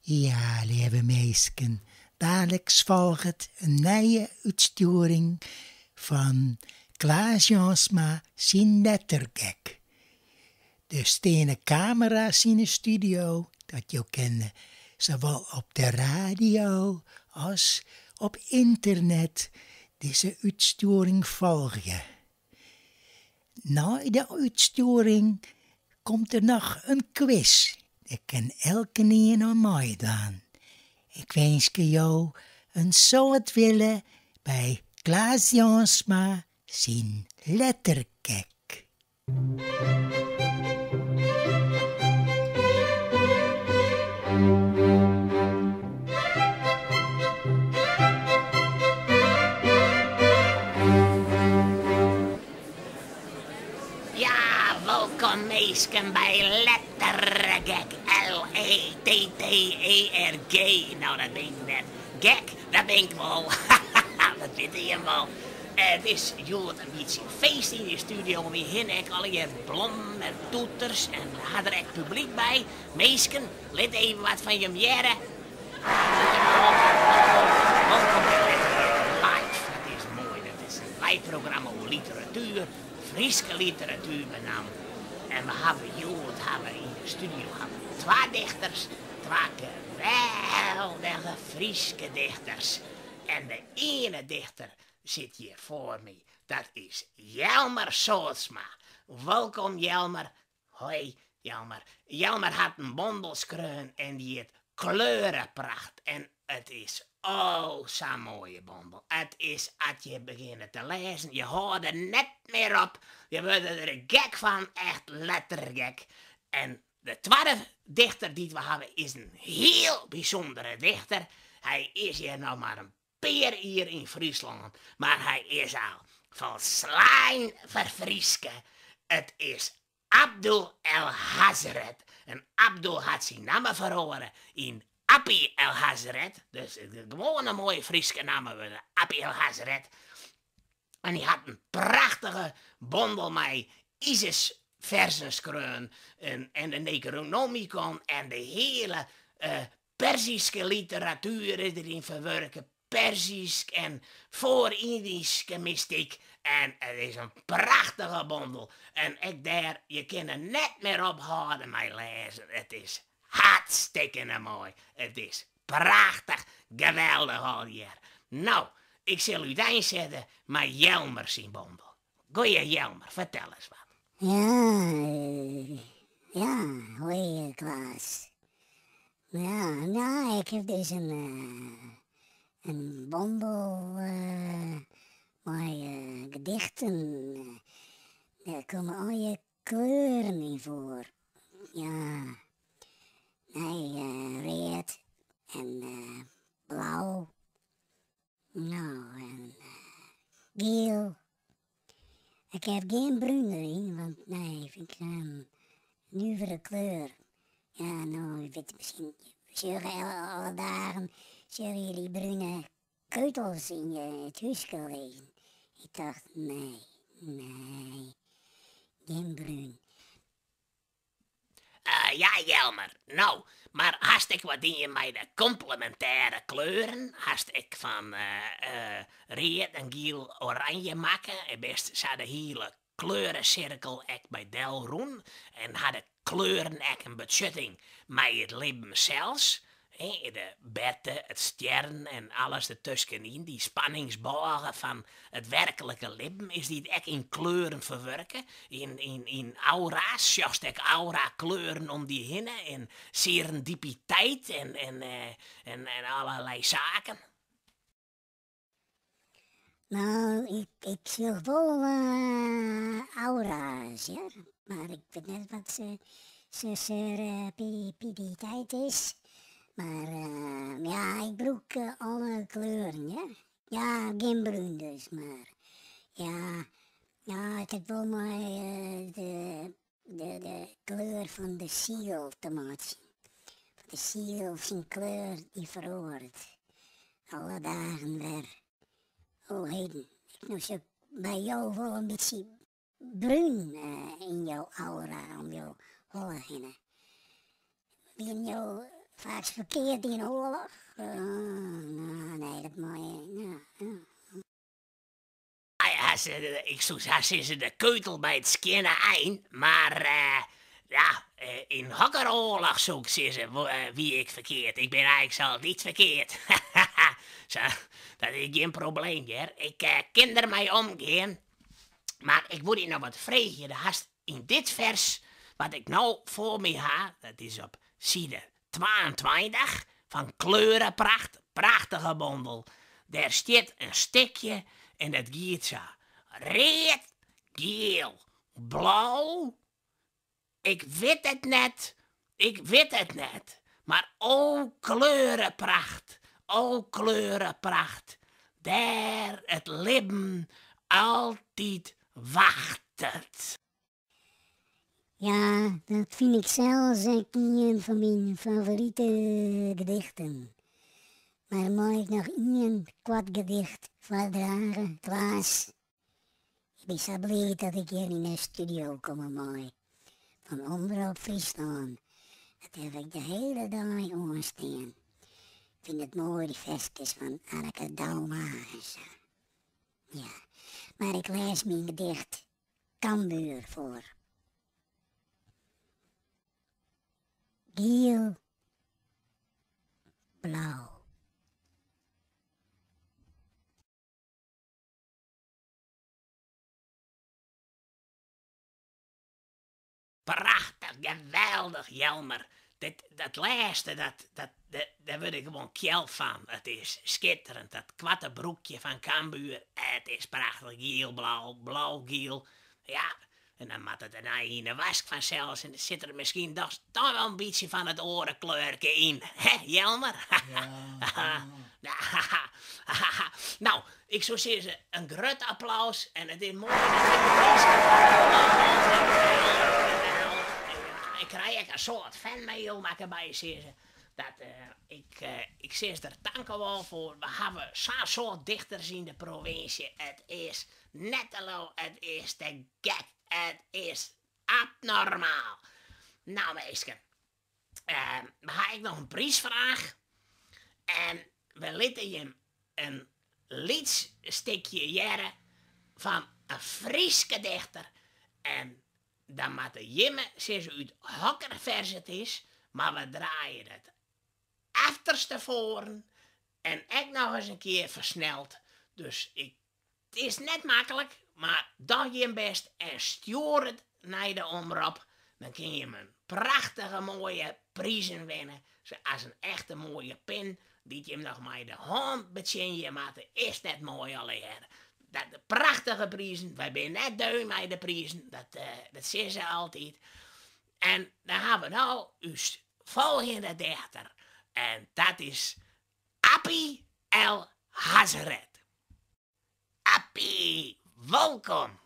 Ja, lieve meisken, dadelijk volgt een nieuwe uitsturing van Klaas Jansma zijn lettergek. De stenen camera's in de studio, dat je kent, zowel op de radio als op internet, deze uitsturing volgen. Na de uitsturing komt er nog een quiz. Ik kan elke een aan mij doen. Ik wens jou een soort willen bij Klaas Jansma zijn letterkek. Ja, welkom meisken bij Lettergek. Letterg. Nou, dat ben ik net. Gek, dat ben ik wel. Dat weet je wel. Het is joh, een beetje feest in de studio. We heen ik al je blom en toeters en we hadden er echt publiek bij. Meisken, let even wat van je mjeren. Welkom bij Lettergek Live. Dat is mooi. Dat is een live programma over literatuur. Friese literatuur benamd. En we hebben in de studio twee dichters, twee geweldige Friese dichters. En de ene dichter zit hier voor me. Dat is Jelmer Soortsma. Welkom Jelmer. Hoi Jelmer. Jelmer had een bondelskreun en die heeft kleurenpracht. En het is zo'n mooie bondel. Het is, als je begint te lezen, je hoort er net meer op. Je wordt er gek van, echt lettergek. En de tweede dichter die we hebben is een heel bijzondere dichter. Hij is hier nou maar een paar hier in Friesland, maar hij is al van slijn verfrisken. Het is Abdul El Hazret. En Abdul had zijn naam verhoren in Appie El Hazret. Dus gewoon een mooie Friese naam, Appie El Hazret. En hij had een prachtige bondel met Isis versenskreun en de Necronomicon en de hele Perzische literatuur is erin verwerken. Perzisch en voor-Indische mystiek. En het is een prachtige bondel. En ik daar, je kan er net meer ophouden met lezen. Het is hartstikke mooi. Het is prachtig, geweldig al hier. Nou, ik zal u dan zetten met Jelmer zijn bondel. Goeie Jelmer, vertel eens wat. Ja, hoi Klaas. Ja, nou, ik heb dus een bondel met gedichten. Daar komen al je kleuren in voor. Ja, nee, rood en blauw. Nou, en geel. Ik heb geen bruin erin, want nee, vind ik een nieuwere kleur. Ja, nou, je weet misschien, alle dagen zullen jullie bruine keutels in het huis lezen. Ik dacht, nee, geen bruin. Ja, Jelmer. Nou, maar hast ik wat in je met de complementaire kleuren? Hast ik van rood en geel oranje maken? En best zou de hele kleurencirkel ek bij Delroen. En had de kleuren ek een beschutting met het leven zelfs. De betten, het sterren en alles ertussenin, die spanningsbogen van het werkelijke leven, is die echt in kleuren verwerken, in aura's, juist ik aura kleuren om die heen, en serendipiteit en allerlei zaken. Nou, ik zie wel aura's, ja, maar ik weet net wat serendipiteit is. Maar ja, ik broek alle kleuren, ja. Ja, geen bruin dus, maar ja, het heeft wel maar de kleur van de ziel te maken. Van de ziel zijn kleur die verhoort. Alle dagen weer. Oh, heden. Ik nou zo bij jou wel een beetje bruin in jouw aura, om jouw holle heen. In jouw Vaak verkeerd in oorlog. Nou, nee, dat mooi. Nou. Ik zou zeggen, ze de keutel bij het skinnen eind, maar ja, in hokkeroorlog zou ik zeggen wie ik verkeerd. Ik ben eigenlijk zelf niet verkeerd. Zo, dat is geen probleem, hè. Ik ken er mij omgaan, maar ik moet je nog wat vragen. De hast in dit vers, wat ik nou voor me ha, dat is op side 22 van Kleurenpracht, prachtige bondel. Daar staat een stukje en dat gaat zo. Red, geel, blauw. Ik weet het net. Maar o kleurenpracht, daar het leven altijd wacht. Ja, dat vind ik zelfs een van mijn favoriete gedichten. Maar mag ik nog één kwart gedicht voordragen, Klaas? Ik ben zo blij dat ik hier in de studio kom, mooi. Van Omroep Friesland. Dat heb ik de hele dag aanstaan. Ik vind het mooi, die versjes van Anneke Dalmaas. Ja, maar ik lees mijn gedicht Cambuur voor. Geel, blauw. Prachtig, geweldig, Jelmer. Dat laatste, daar word ik gewoon kjel van. Het is schitterend, dat kwatte broekje van Cambuur. Het is prachtig, geel-blauw, blauw-geel. Ja, en dan moet het er in de wask vanzelfs. En er zit er misschien toch wel een beetje van het orenkleurke in. Hè, Jelmer? Ja. Nou, ik zou zeggen, een groot applaus. En het is mooi dat ik krijg een soort fanmail, maar ik erbij zeggen dat ik zeg er danken wel voor. We hebben zo'n soort dichters in de provincie. Het is netteloos, het is te gek, het is abnormaal. Nou meisje, dan ga ik nog een prijsvraag. En we lieten je een liedsstukje jaren van een Frieske dichter. En dan moet de jimme zeggen uit hokkervers het is, maar we draaien het achterste voren en ik nog eens een keer versneld. Dus het is net makkelijk, maar doe je best en stuur het naar de omroep. Dan kun je een prachtige mooie prijzen winnen. Zoals een echte mooie pin, die je hem nog maar de hand betjen, maar het is net mooi alleen. Dat de prachtige prijzen, wij zijn net duim bij de prijzen, dat zeggen ze altijd. En dan hebben we nou uw volgende dichter. En dat is Appie El Hazret. Appie, welkom.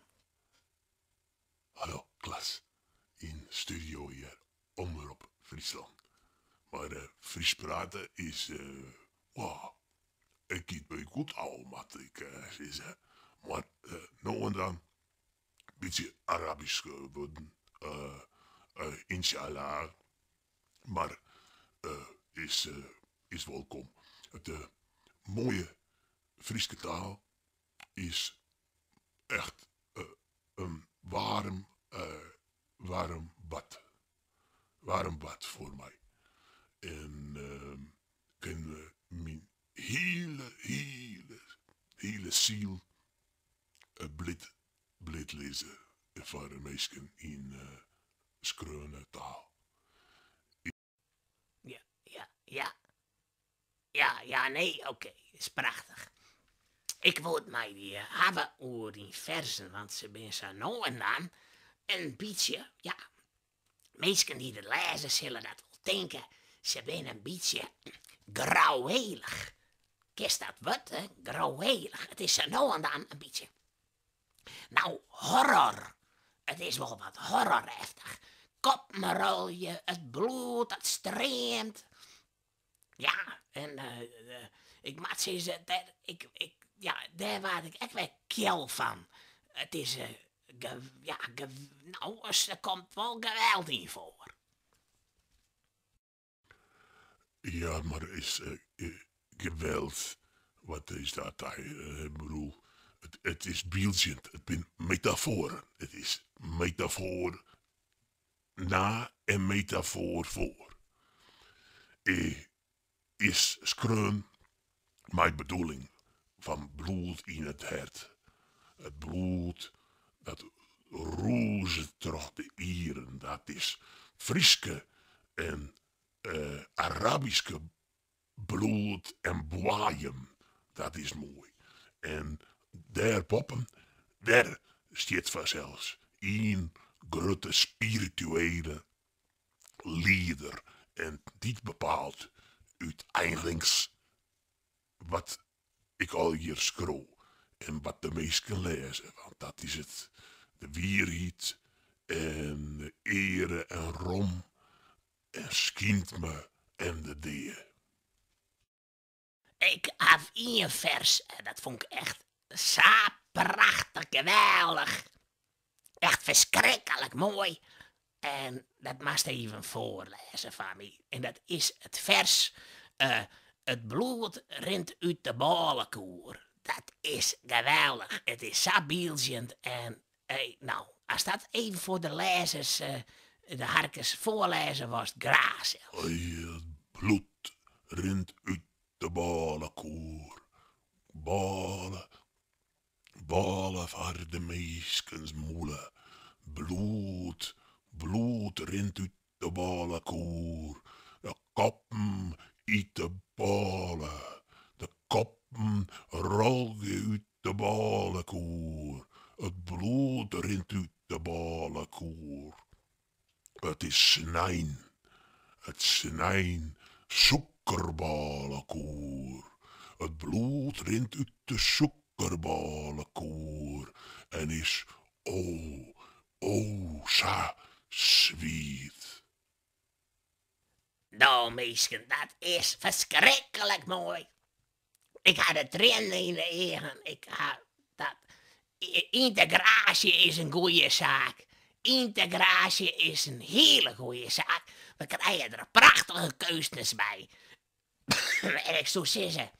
Hallo, Klaas. In studio hier, Omroep Friesland. Maar Fries praten is, wow, ik kiet mij goed al, wat ik zeg. Maar nou en dan, een beetje Arabisch worden, inshallah. Maar is welkom. Het mooie Friese taal is echt een warm bad. Warm bad voor mij. En kan mijn hele ziel blid lezen voor mensen in schreeuwende taal. Ja, nee, oké, is prachtig. Ik wil het mij weer hebben over die versen, want ze zijn zo nou en dan een beetje, ja, mensen die het lezen zullen dat wel denken, ze zijn een beetje grauwelig. Kist dat wat, hè? Grauwelig. Het is zo nou en dan een beetje, nou, horror. Het is wel wat horrorheftig. Kopmerolje, het bloed, het streamt. Ja, en ik moet zeggen, daar word ik echt weer kil van. Het is, nou, er komt wel geweld in voor. Ja, maar is geweld. Wat is dat daar? Ik bedoel, het is beeldend. Het zijn metaforen. Het is metafoor na en metafoor voor. Is skreun mijn bedoeling van bloed in het hart. Het bloed dat roze door de ieren. Dat is Friske en Arabische bloed en boaiem. Dat is mooi. En daar poppen, daar staat vanzelfs een grote spirituele leider. En dit bepaalt uiteindelijk wat ik al hier scroll. En wat de meesten lezen. Want dat is het. De wierheid en de ere en rom. En schient me en de deer. Ik had één vers en dat vond ik echt zo prachtig geweldig. Echt verschrikkelijk mooi. En dat mag je even voorlezen van mij. En dat is het vers. Het bloed rent uit de balenkoer. Dat is geweldig. Het is zo beeldend. En nou, als dat even voor de lezers, de harkens voorlezen was, graag zelfs. Het bloed rent uit de balenkoer. Balen, balen voor de meeskens moelen. Bloed, bloed rent uit de balenkoer. De koppen uit de balen. De koppen rollen uit de balenkoer. Het bloed rent uit de balenkoer. Het is snijn. Het snijn suikerbalenkoer. Het bloed rint uit de suikerbalenkoer. En is zo sweet. Nou, meisje, dat is verschrikkelijk mooi. Ik had de trainen in de ogen. Ik had dat. Integratie is een goede zaak. Integratie is een hele goede zaak. We krijgen er prachtige keuzes bij. En ik zou zeggen,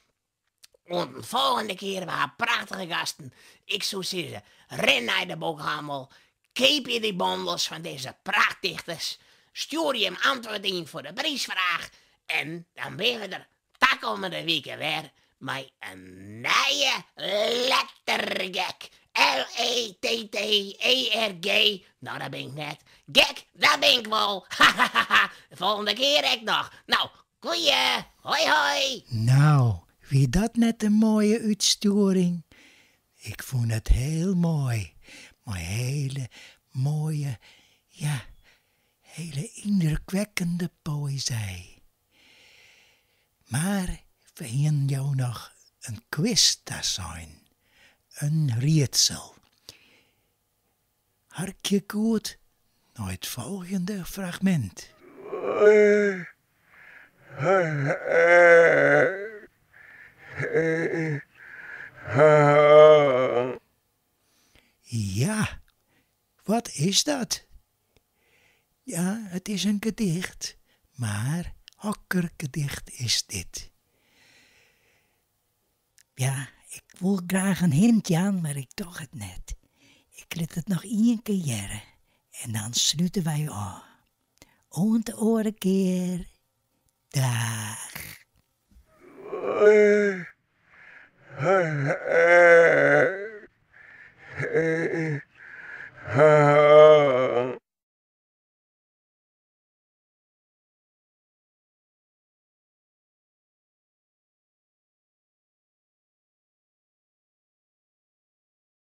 de volgende keer we hebben prachtige gasten. Ik zou zeggen, ren naar de boekhandel. Koop je die bondels van deze prachtdichters. Stuur je hem antwoord in voor de prijsvraag. En dan ben we er komende weken weer met een nieuwe lettergek. Letterg. Nou, dat ben ik net. Gek, dat ben ik wel. De volgende keer ik nog. Nou, goeie. Hoi, hoi. Nou, wie dat net een mooie uitsturing. Ik vond het heel mooi. Maar hele mooie, ja, hele indrukwekkende poëzie. Maar we gaan jou nog een quiz te zijn. Een ritsel. Hark je goed naar het volgende fragment. Ja, wat is dat? Ja, het is een gedicht, maar hokkergedicht is dit. Ja, ik wil graag een hintje aan, maar ik toch het net. Ik liet het nog één keer jaren en dan sluiten wij aan. Om de oren keer. Daar.